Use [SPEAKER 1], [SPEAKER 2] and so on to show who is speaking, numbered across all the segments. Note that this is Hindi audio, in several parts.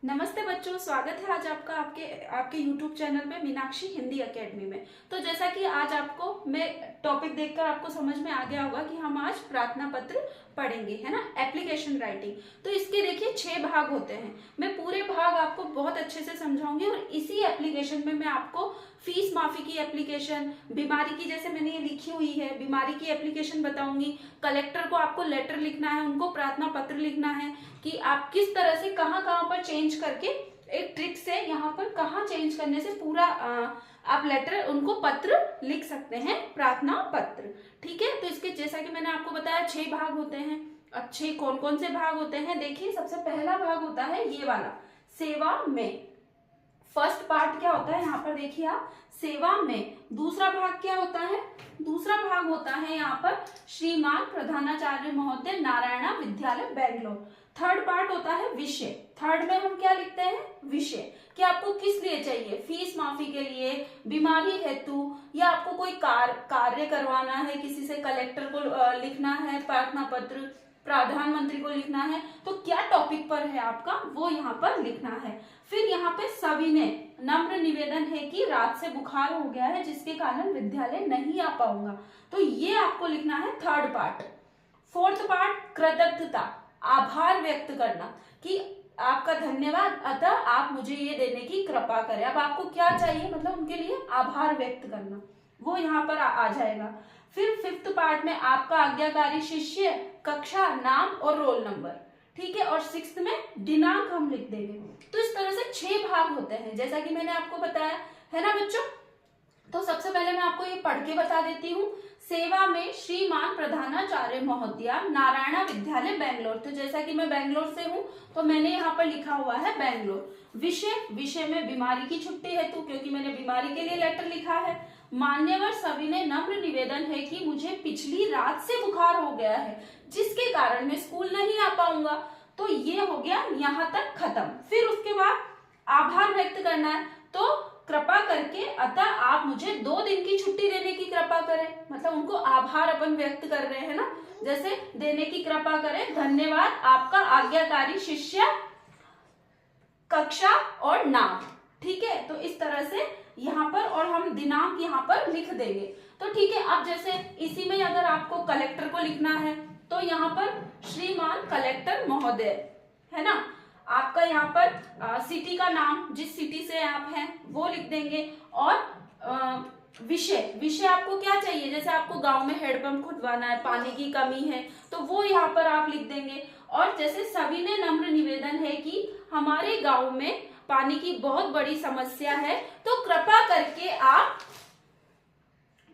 [SPEAKER 1] नमस्ते बच्चों, स्वागत है आज आपका आपके YouTube चैनल में मीनाक्षी हिंदी एकेडमी में। तो जैसा कि आज आपको मैं टॉपिक देखकर आपको समझ में आ गया होगा कि हम आज प्रार्थना पत्र पढ़ेंगे, है ना, एप्लीकेशन राइटिंग। तो इसके देखिए 6 भाग होते हैं। मैं पूरे भाग आपको बहुत अच्छे से समझाऊंगी और इसी एप्लीकेशन में मैं आपको फीस माफी की एप्लीकेशन, बीमारी की, जैसे मैंने ये लिखी हुई है, बीमारी की एप्लीकेशन बताऊंगी। कलेक्टर को आपको लेटर लिखना है, उनको प्रार्थना पत्र लिखना है कि आप किस तरह से कहाँ कहाँ पर चेंज करके एक ट्रिक से यहाँ पर कहाँ चेंज करने से पूरा आप लेटर उनको पत्र लिख सकते हैं, प्रार्थना पत्र। ठीक है, तो इसके जैसा कि मैंने आपको बताया 6 भाग होते हैं। अच्छे कौन कौन से भाग होते हैं देखिए। सबसे पहला भाग होता है ये वाला, सेवा में। फर्स्ट पार्ट क्या होता है यहाँ पर देखिए आप, सेवा में। दूसरा भाग क्या होता है, दूसरा भाग होता है यहाँ पर श्रीमान प्रधानाचार्य महोदय नारायणा विद्यालय बेंगलोर। थर्ड पार्ट होता है विषय। थर्ड में हम क्या लिखते हैं, विषय, कि आपको किस लिए चाहिए, फीस माफी के लिए, बीमारी हेतु, या आपको कोई कार्य करवाना है, किसी से कलेक्टर को लिखना है प्रार्थना पत्र, प्रधानमंत्री को लिखना है, तो क्या टॉपिक पर है आपका वो यहाँ पर लिखना है। फिर यहाँ पे सविनय नम्र निवेदन है कि रात से बुखार हो गया है जिसके कारण विद्यालय नहीं आ पाऊंगा, तो ये आपको लिखना है थर्ड पार्ट। फोर्थ पार्ट कृतज्ञता, आभार व्यक्त करना कि आपका धन्यवाद, अतः आप मुझे ये देने की कृपा करें। अब आपको क्या चाहिए, मतलब उनके लिए आभार व्यक्त करना, वो यहाँ पर आ जाएगा। फिर फिफ्थ पार्ट में आपका आज्ञाकारी शिष्य, कक्षा, नाम और रोल नंबर। ठीक है, और सिक्स्थ में दिनांक हम लिख देंगे। तो इस तरह से 6 भाग होते हैं जैसा कि मैंने आपको बताया, है ना बच्चों। तो सबसे पहले मैं आपको ये पढ़ के बता देती हूँ। सेवा में श्रीमान प्रधानाचार्य महोदय नारायणा विद्यालय बेंगलोर। तो जैसा कि मैं बेंगलोर से हूँ तो मैंने यहाँ पर लिखा हुआ है बेंगलोर। विषय, विषय में बीमारी की छुट्टी हेतु, क्योंकि मैंने बीमारी के लिए लेटर लिखा है। मान्यवर सविनय नम्र निवेदन है कि मुझे पिछली रात से बुखार हो गया है जिसके कारण मैं स्कूल नहीं आ पाऊंगा। तो ये हो गया यहाँ तक खत्म। फिर उसके बाद आभार व्यक्त करना है, तो कृपा करके अतः आप मुझे 2 दिन की छुट्टी देने की कृपा करें, मतलब उनको आभार अपन व्यक्त कर रहे हैं ना, जैसे देने की कृपा करें, धन्यवाद, आपका आज्ञाकारी शिष्य, कक्षा और नाम। ठीक है, तो इस तरह से यहाँ पर, और हम दिनांक यहाँ पर लिख देंगे। तो ठीक है, अब जैसे इसी में अगर आपको कलेक्टर को लिखना है तो यहाँ पर श्रीमान कलेक्टर महोदय, है ना, आपका यहाँ पर सिटी का नाम, जिस सिटी से आप हैं वो लिख देंगे। और विषय, विषय आपको क्या चाहिए, जैसे आपको गांव में हेडपंप खुदवाना है, पानी की कमी है, तो वो यहाँ पर आप लिख देंगे। और जैसे सविनय नम्र निवेदन है कि हमारे गांव में पानी की बहुत बड़ी समस्या है, तो कृपा करके आप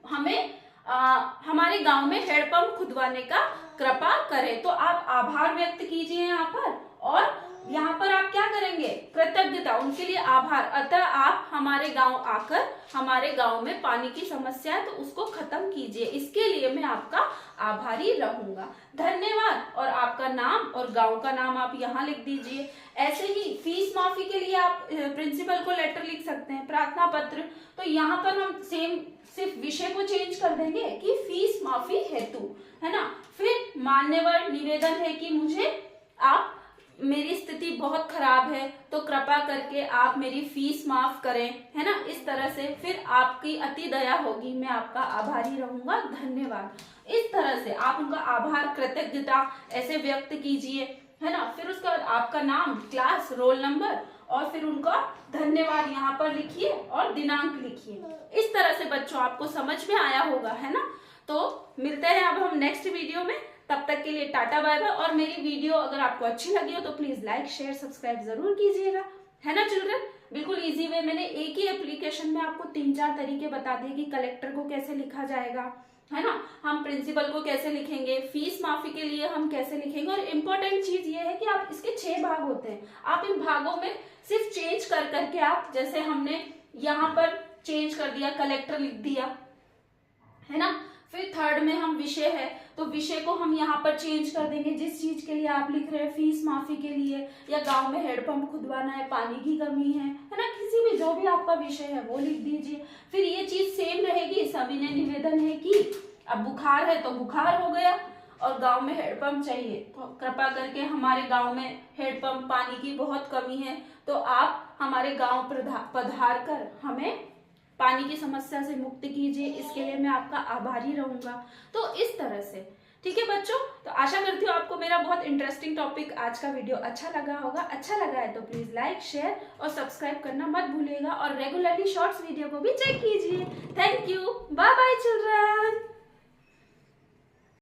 [SPEAKER 1] हमें हमारे गांव में हेडपंप खुदवाने का कृपा करें। तो आप आभार व्यक्त कीजिए यहाँ पर, और यहाँ पर आप क्या करेंगे, कृतज्ञता, उनके लिए आभार, अतः आप हमारे गांव आकर हमारे गांव में पानी की समस्या है तो उसको खत्म कीजिए, इसके लिए मैं आपका आभारी रहूंगा, धन्यवाद। और आपका नाम और गांव का नाम आप यहाँ लिख दीजिए। ऐसे ही फीस माफी के लिए आप प्रिंसिपल को लेटर लिख सकते हैं, प्रार्थना पत्र। तो यहाँ पर हम सेम सिर्फ विषय को चेंज कर देंगे कि फीस माफी हेतु, है ना। फिर मान्यवर निवेदन है कि मुझे आप, मेरी स्थिति बहुत खराब है तो कृपा करके आप मेरी फीस माफ करें, है ना, इस तरह से। फिर आपकी अति दया होगी, मैं आपका आभारी रहूंगा, धन्यवाद। इस तरह से आप उनका आभार, कृतज्ञता ऐसे व्यक्त कीजिए, है ना। फिर उसके बाद आपका नाम, क्लास, रोल नंबर, और फिर उनका धन्यवाद यहाँ पर लिखिए और दिनांक लिखिए। इस तरह से बच्चों आपको समझ में आया होगा, है ना। तो मिलते हैं अब हम नेक्स्ट वीडियो में, तब तक के लिए टाटा बाय बाय। और मेरी वीडियो अगर आपको अच्छी लगी हो तो प्लीज लाइक, शेयर, सब्सक्राइब जरूर कीजिएगा, है ना चिल्ड्रन। बिल्कुल इजी वे, मैंने एक ही एप्लीकेशन में आपको 3-4 तरीके बता दिए कि कलेक्टर को कैसे लिखा जाएगा, है ना, हम प्रिंसिपल को कैसे लिखेंगे, फीस माफी के लिए हम कैसे लिखेंगे। और इम्पोर्टेंट चीज ये है कि आप, इसके 6 भाग होते हैं, आप इन भागों में सिर्फ चेंज कर करके आप, जैसे हमने यहाँ पर चेंज कर दिया, कलेक्टर लिख दिया, है ना। फिर थर्ड में हम विषय है, तो विषय को हम यहाँ पर चेंज कर देंगे, जिस चीज के लिए आप लिख रहे हैं, फीस माफी के लिए, या गांव में हेडपंप खुदवाना है, पानी की कमी है ना, किसी भी जो भी आपका विषय है वो लिख दीजिए। फिर ये चीज सेम रहेगी, सविनय निवेदन है कि अब बुखार है तो बुखार हो गया, और गांव में हैंडपंप चाहिए तो कृपा करके हमारे गांव में हैंडपंप पानी की बहुत कमी है, तो आप हमारे गांव पधार कर हमें पानी की समस्या से मुक्त कीजिए। इसके लिए मैं आपका आभारी रहूंगा। तो इस तरह से ठीक है बच्चों, तो आशा करती हूँ आपको मेरा बहुत इंटरेस्टिंग टॉपिक आज का वीडियो अच्छा लगा होगा। अच्छा लगा है तो प्लीज लाइक, शेयर और सब्सक्राइब करना मत भूलिएगा और रेगुलरली शॉर्ट्स वीडियो को भी चेक कीजिए। Thank you, bye bye children.